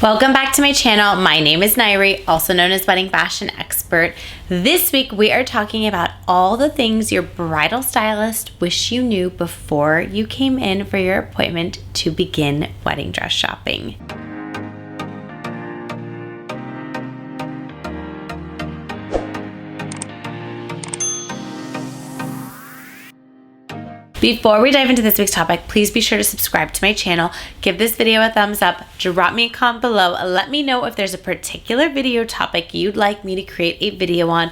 Welcome back to my channel. My name is Nairi, also known as Wedding Fashion Expert. This week we are talking about all the things your bridal stylist wish you knew before you came in for your appointment to begin wedding dress shopping. Before we dive into this week's topic, please be sure to subscribe to my channel, give this video a thumbs up, drop me a comment below, and let me know if there's a particular video topic you'd like me to create a video on.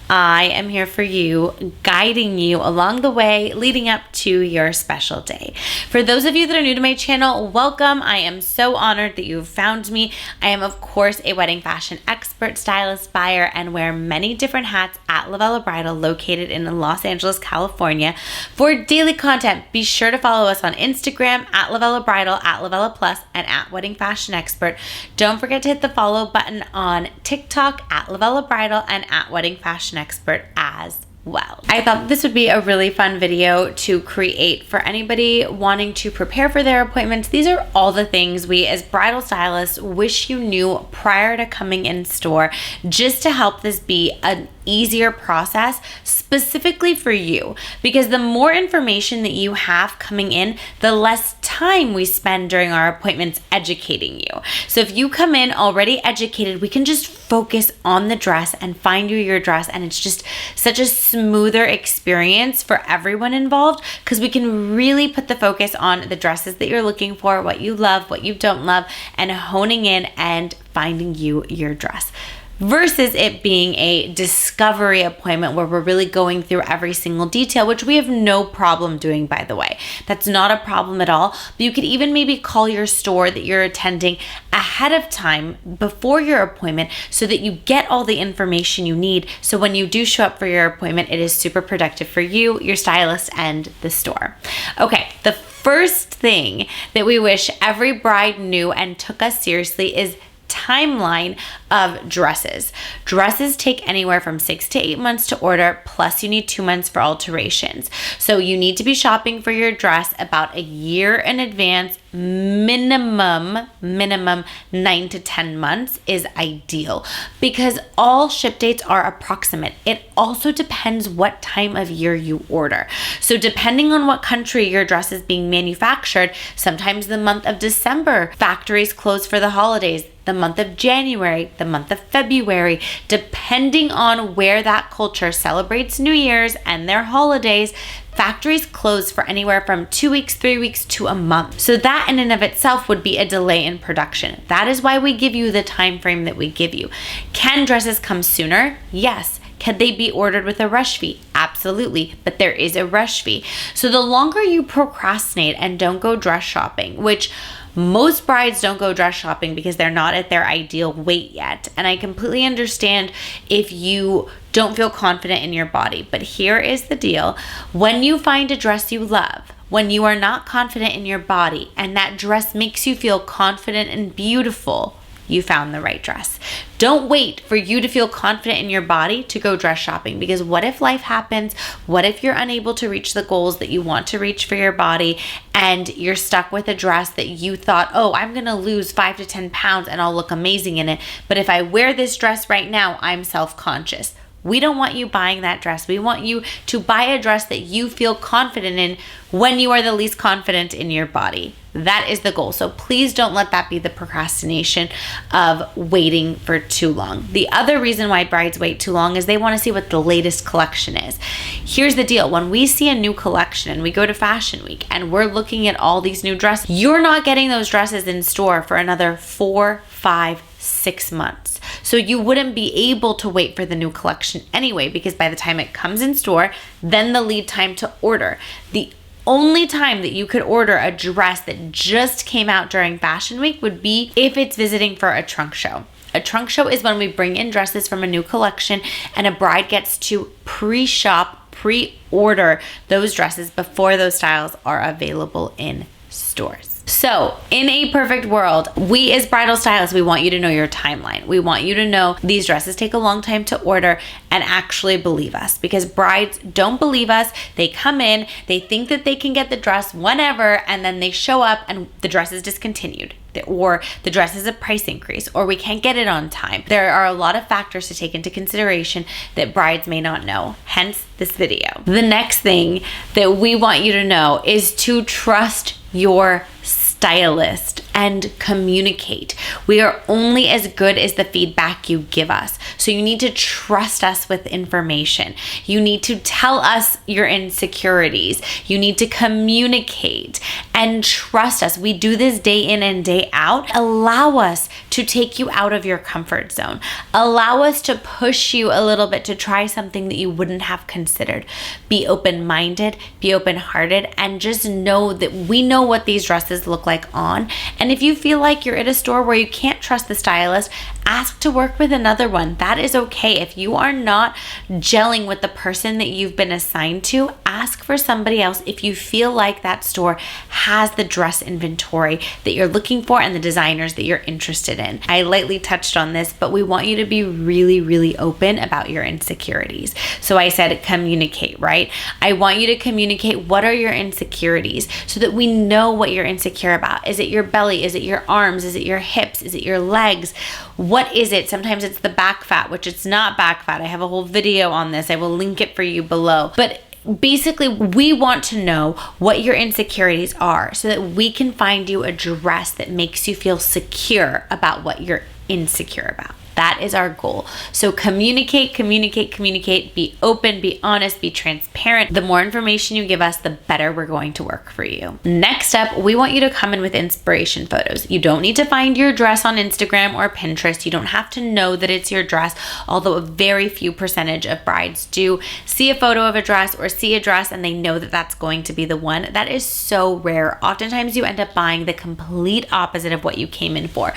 I am here for you, guiding you along the way leading up to your special day. For those of you that are new to my channel, welcome. I am so honored that you've found me. I am, of course, a wedding fashion expert, stylist, buyer, and wear many different hats at Lavella Bridal, located in Los Angeles, California. For daily content, be sure to follow us on Instagram at Lavella Bridal, at Lavella Plus, and at Wedding Fashion Expert. Don't forget to hit the follow button on TikTok at Lavella Bridal and at Wedding Fashion Expert as well. I thought this would be a really fun video to create for anybody wanting to prepare for their appointments. These are all the things we as bridal stylists wish you knew prior to coming in store, just to help this be an easier process specifically for you, because the more information that you have coming in, the less time we spend during our appointments educating you. So if you come in already educated, we can just focus on the dress and find you your dress, and it's just such a smoother experience for everyone involved, because we can really put the focus on the dresses that you're looking for, what you love, what you don't love, and honing in and finding you your dress, versus it being a discovery appointment where we're really going through every single detail, which we have no problem doing, by the way. That's not a problem at all. But you could even maybe call your store that you're attending ahead of time before your appointment so that you get all the information you need. So when you do show up for your appointment, it is super productive for you, your stylist, and the store. Okay, the first thing that we wish every bride knew and took us seriously is timeline of dresses. Dresses take anywhere from 6 to 8 months to order, plus you need 2 months for alterations. So you need to be shopping for your dress about a year in advance. Minimum 9 to 10 months is ideal, because all ship dates are approximate. It also depends what time of year you order. So depending on what country your dress is being manufactured, sometimes the month of December, factories close for the holidays. The month of January, the month of February, depending on where that culture celebrates New Year's and their holidays, factories close for anywhere from 2 weeks, 3 weeks to a month. So that in and of itself would be a delay in production. That is why we give you the time frame that we give you. Can dresses come sooner? Yes. Can they be ordered with a rush fee? Absolutely, but there is a rush fee. So the longer you procrastinate and don't go dress shopping, which most brides don't go dress shopping because they're not at their ideal weight yet. And I completely understand if you don't feel confident in your body. But here is the deal. When you find a dress you love, when you are not confident in your body, and that dress makes you feel confident and beautiful, you found the right dress. Don't wait for you to feel confident in your body to go dress shopping, because what if life happens? What if you're unable to reach the goals that you want to reach for your body, and you're stuck with a dress that you thought, oh, I'm gonna lose 5 to 10 pounds and I'll look amazing in it, but if I wear this dress right now, I'm self-conscious. We don't want you buying that dress. We want you to buy a dress that you feel confident in when you are the least confident in your body. That is the goal. So please don't let that be the procrastination of waiting for too long. The other reason why brides wait too long is they want to see what the latest collection is. Here's the deal. When we see a new collection and we go to Fashion Week and we're looking at all these new dresses, you're not getting those dresses in store for another 4, 5, 6 months. So you wouldn't be able to wait for the new collection anyway, because by the time it comes in store, then the lead time to order. The only time that you could order a dress that just came out during Fashion Week would be if it's visiting for a trunk show. A trunk show is when we bring in dresses from a new collection and a bride gets to pre-shop, pre-order those dresses before those styles are available in stores. So in a perfect world, we as bridal stylists, we want you to know your timeline. We want you to know these dresses take a long time to order, and actually believe us, because brides don't believe us. They come in, they think that they can get the dress whenever, and then they show up and the dress is discontinued, or the dress has a price increase, or we can't get it on time. There are a lot of factors to take into consideration that brides may not know, hence this video. The next thing that we want you to know is to trust your stylist and communicate. We are only as good as the feedback you give us. So you need to trust us with information. You need to tell us your insecurities. You need to communicate and trust us. We do this day in and day out. Allow us to take you out of your comfort zone. Allow us to push you a little bit to try something that you wouldn't have considered. Be open-minded, be open-hearted, and just know that we know what these dresses look like on. And if you feel like you're at a store where you can't trust the stylist, ask to work with another one. That is okay. If you are not gelling with the person that you've been assigned to, ask for somebody else if you feel like that store has the dress inventory that you're looking for and the designers that you're interested in. I lightly touched on this, but we want you to be really, really open about your insecurities. So I said communicate, right? I want you to communicate what are your insecurities so that we know what you're insecure about. Is it your belly? Is it your arms? Is it your hips? Is it your legs? What is it? Sometimes it's the back fat, which it's not back fat. I have a whole video on this. I will link it for you below. But basically, we want to know what your insecurities are so that we can find you a dress that makes you feel secure about what you're insecure about. That is our goal. So communicate, communicate, communicate, be open, be honest, be transparent. The more information you give us, the better we're going to work for you. Next up, we want you to come in with inspiration photos. You don't need to find your dress on Instagram or Pinterest. You don't have to know that it's your dress, although a very few percentage of brides do see a photo of a dress or see a dress and they know that that's going to be the one. That is so rare. Oftentimes you end up buying the complete opposite of what you came in for,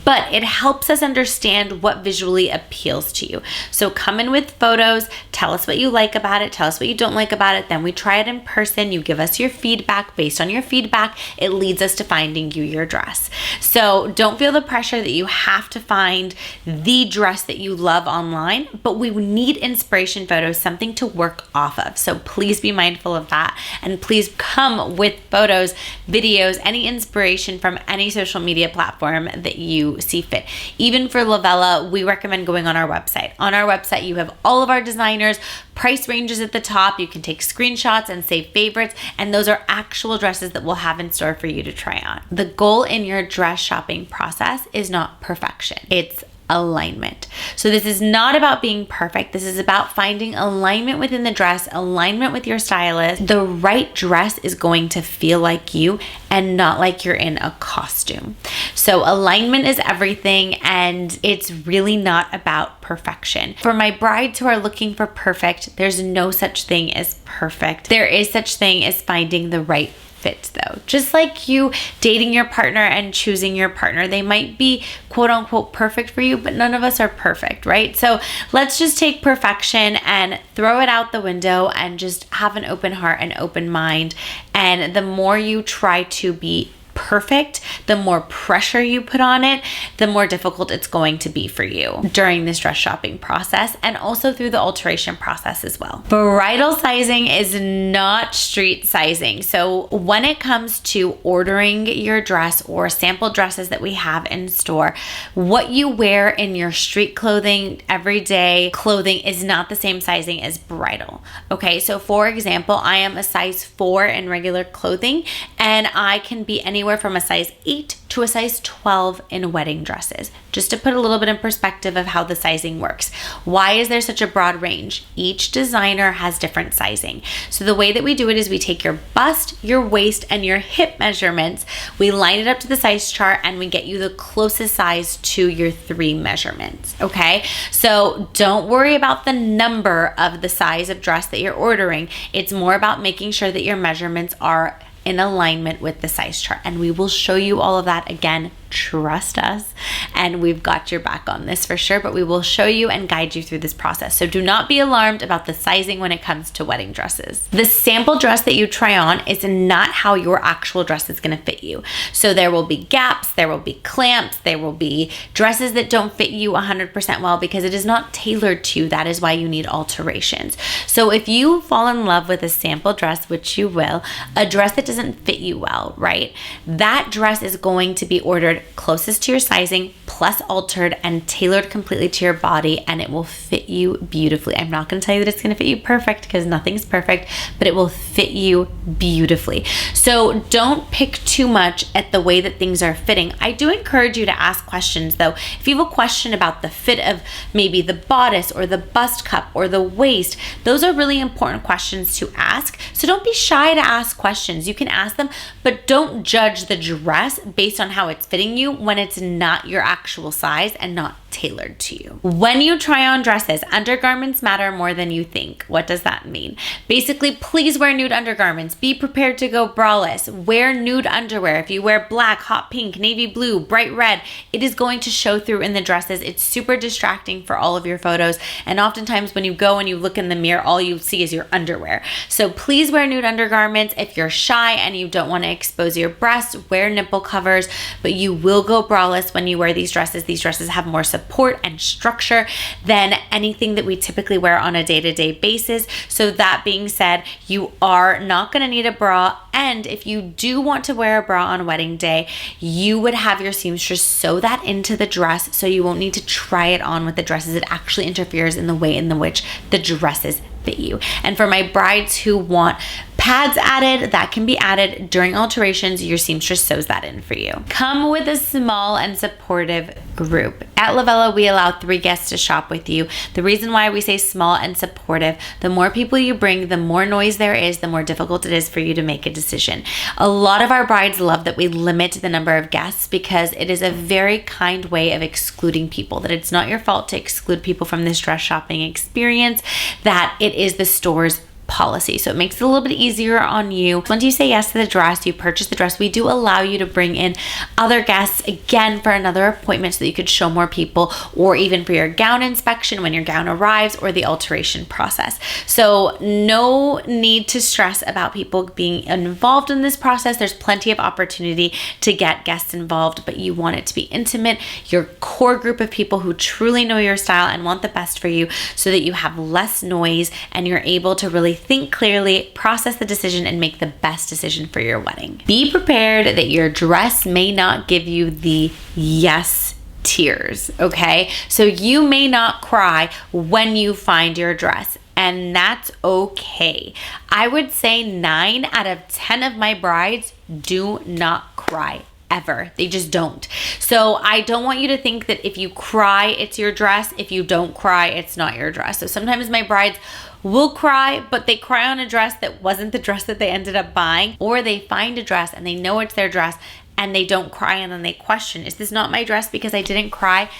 but it helps us understand what visually appeals to you. So come in with photos, tell us what you like about it, tell us what you don't like about it, then we try it in person, you give us your feedback. Based on your feedback, it leads us to finding you your dress. So don't feel the pressure that you have to find the dress that you love online, but we need inspiration photos, something to work off of. So please be mindful of that, and please come with photos, videos, any inspiration from any social media platform that you see fit. Even for Lavella, we recommend going on our website. On our website, you have all of our designers, price ranges at the top. You can take screenshots and save favorites, and those are actual dresses that we'll have in store for you to try on. The goal in your dress shopping process is not perfection. It's alignment. So this is not about being perfect. This is about finding alignment within the dress, alignment with your stylist. The right dress is going to feel like you and not like you're in a costume. So alignment is everything, and it's really not about perfection. For my brides who are looking for perfect, there's no such thing as perfect. There is such thing as finding the right fit, though. Just like you dating your partner and choosing your partner, they might be quote unquote perfect for you, but none of us are perfect, right? So let's just take perfection and throw it out the window and just have an open heart and open mind. And the more you try to be perfect, the more pressure you put on it, the more difficult it's going to be for you during this dress shopping process, and also through the alteration process as well. Bridal sizing is not street sizing. So when it comes to ordering your dress or sample dresses that we have in store, what you wear in your street clothing, everyday clothing, is not the same sizing as bridal. Okay, so for example, I am a size 4 in regular clothing, and I can be anywhere from a size 8 to a size 12 in wedding dresses, just to put a little bit in perspective of how the sizing works. Why is there such a broad range? Each designer has different sizing. So the way that we do it is we take your bust, your waist, and your hip measurements, we line it up to the size chart, and we get you the closest size to your 3 measurements, okay? So don't worry about the number of the size of dress that you're ordering. It's more about making sure that your measurements are in alignment with the size chart, and we will show you all of that. Again, trust us. and we've got your back on this for sure, but we will show you and guide you through this process. So do not be alarmed about the sizing when it comes to wedding dresses. The sample dress that you try on is not how your actual dress is going to fit you. So there will be gaps, there will be clamps, there will be dresses that don't fit you 100% well because it is not tailored to you. That is why you need alterations. So if you fall in love with a sample dress, which you will, a dress that doesn't fit you well, right? That dress is going to be ordered closest to your sizing, plus altered and tailored completely to your body, and it will fit you beautifully. I'm not going to tell you that it's going to fit you perfect because nothing's perfect, but it will fit you beautifully. So don't pick too much at the way that things are fitting. I do encourage you to ask questions though. If you have a question about the fit of maybe the bodice or the bust cup or the waist, those are really important questions to ask. So don't be shy to ask questions. You can ask them, but don't judge the dress based on how it's fitting you when it's not your actual size and not tailored to you. When you try on dresses, undergarments matter more than you think. What does that mean? Basically, please wear nude undergarments. Be prepared to go braless. Wear nude underwear. If you wear black, hot pink, navy blue, bright red, it is going to show through in the dresses. It's super distracting for all of your photos. And oftentimes when you go and you look in the mirror, all you see is your underwear. So please wear nude undergarments. If you're shy and you don't want to expose your breasts, wear nipple covers, but you will go braless when you wear these dresses. These dresses have more support and structure than anything that we typically wear on a day-to-day basis. So that being said, you are not going to need a bra, and if you do want to wear a bra on wedding day, you would have your seamstress sew that into the dress so you won't need to try it on with the dresses. It actually interferes in the way in which the dresses fit you. And for my brides who want pads added, that can be added during alterations. Your seamstress sews that in for you. Come with a small and supportive group. At Lavella, we allow 3 guests to shop with you. The reason why we say small and supportive, the more people you bring, the more noise there is, the more difficult it is for you to make a decision. A lot of our brides love that we limit the number of guests because it is a very kind way of excluding people, that it's not your fault to exclude people from this dress shopping experience, that it is the store's policy. So it makes it a little bit easier on you. Once you say yes to the dress, you purchase the dress, we do allow you to bring in other guests again for another appointment so that you could show more people, or even for your gown inspection when your gown arrives, or the alteration process. So no need to stress about people being involved in this process. There's plenty of opportunity to get guests involved, but you want it to be intimate, your core group of people who truly know your style and want the best for you, so that you have less noise and you're able to really think clearly, process the decision, and make the best decision for your wedding. Be prepared that your dress may not give you the yes tears, okay? So you may not cry when you find your dress, and that's okay. I would say 9 out of 10 of my brides do not cry. Ever. They just don't. So I don't want you to think that if you cry, it's your dress. If you don't cry, it's not your dress. So sometimes my brides will cry, but they cry on a dress that wasn't the dress that they ended up buying, or they find a dress and they know it's their dress and they don't cry, and then they question, is this not my dress because I didn't cry?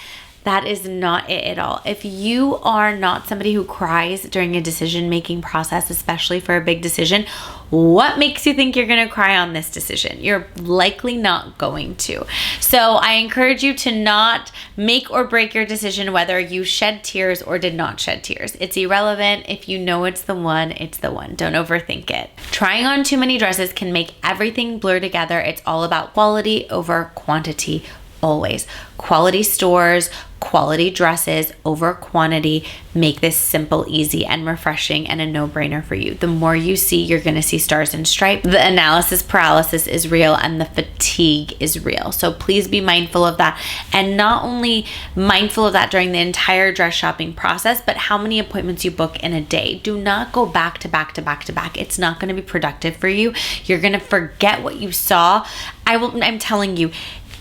That is not it at all. If you are not somebody who cries during a decision-making process, especially for a big decision, what makes you think you're gonna cry on this decision? You're likely not going to. So I encourage you to not make or break your decision whether you shed tears or did not shed tears. It's irrelevant. If you know it's the one, it's the one. Don't overthink it. Trying on too many dresses can make everything blur together. It's all about quality over quantity. Always. Quality stores, quality dresses over quantity. Make this simple, easy, and refreshing, and a no-brainer for you. The more you see, you're going to see stars and stripes. The analysis paralysis is real, and the fatigue is real. So please be mindful of that, and not only mindful of that during the entire dress shopping process, but how many appointments you book in a day. Do not go back to back to back to back. It's not going to be productive for you. You're going to forget what you saw. I'm telling you,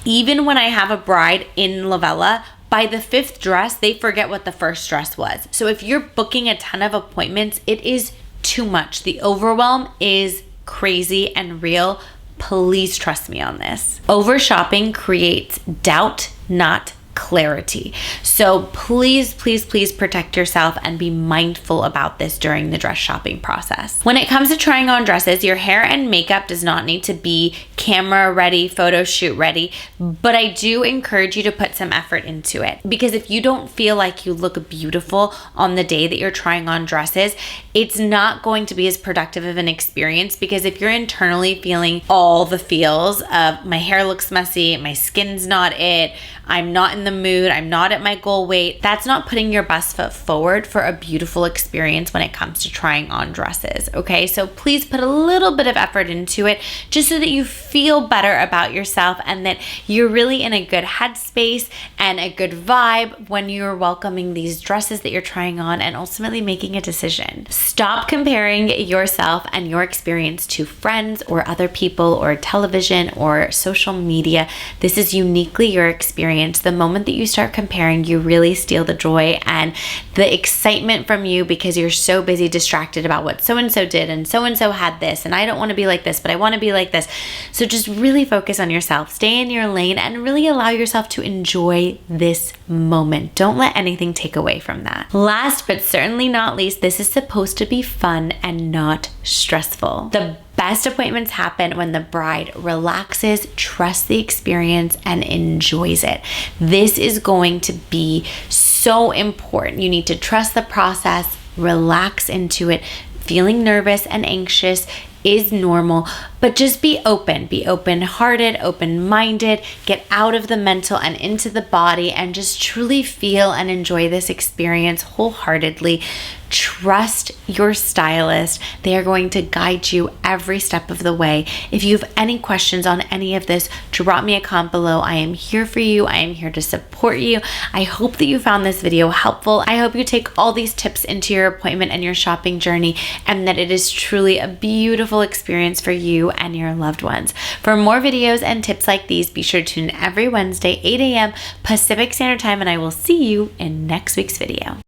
even when I have a bride in Lavella, by the 5th dress, they forget what the first dress was. So if you're booking a ton of appointments, it is too much. The overwhelm is crazy and real. Please trust me on this. Over shopping creates doubt, not clarity. So please, please, please protect yourself and be mindful about this during the dress shopping process. When it comes to trying on dresses, your hair and makeup does not need to be camera ready, photo shoot ready, but I do encourage you to put some effort into it, because if you don't feel like you look beautiful on the day that you're trying on dresses, it's not going to be as productive of an experience. Because if you're internally feeling all the feels of my hair looks messy, my skin's not it, I'm not in the mood, I'm not at my goal weight, that's not putting your best foot forward for a beautiful experience when it comes to trying on dresses, okay? So please put a little bit of effort into it, just so that you feel better about yourself and that you're really in a good headspace and a good vibe when you're welcoming these dresses that you're trying on and ultimately making a decision. Stop comparing yourself and your experience to friends or other people or television or social media. This is uniquely your experience. The moment that you start comparing, you really steal the joy and the excitement from you, because you're so busy distracted about what so-and-so did and so-and-so had this and I don't want to be like this, but I want to be like this. So just really focus on yourself, stay in your lane, and really allow yourself to enjoy this moment. Don't let anything take away from that. Last but certainly not least, this is supposed to be fun and not stressful. The best appointments happen when the bride relaxes, trusts the experience, and enjoys it. This is going to be so important. You need to trust the process, relax into it. Feeling nervous and anxious is normal, but just be open-hearted, open-minded, get out of the mental and into the body, and just truly feel and enjoy this experience wholeheartedly. Trust your stylist. They are going to guide you every step of the way. If you have any questions on any of this, drop me a comment below. I am here for you. I am here to support you. I hope that you found this video helpful. I hope you take all these tips into your appointment and your shopping journey, and that it is truly a beautiful experience for you and your loved ones. For more videos and tips like these, be sure to tune in every Wednesday, 8 a.m. Pacific Standard Time, and I will see you in next week's video.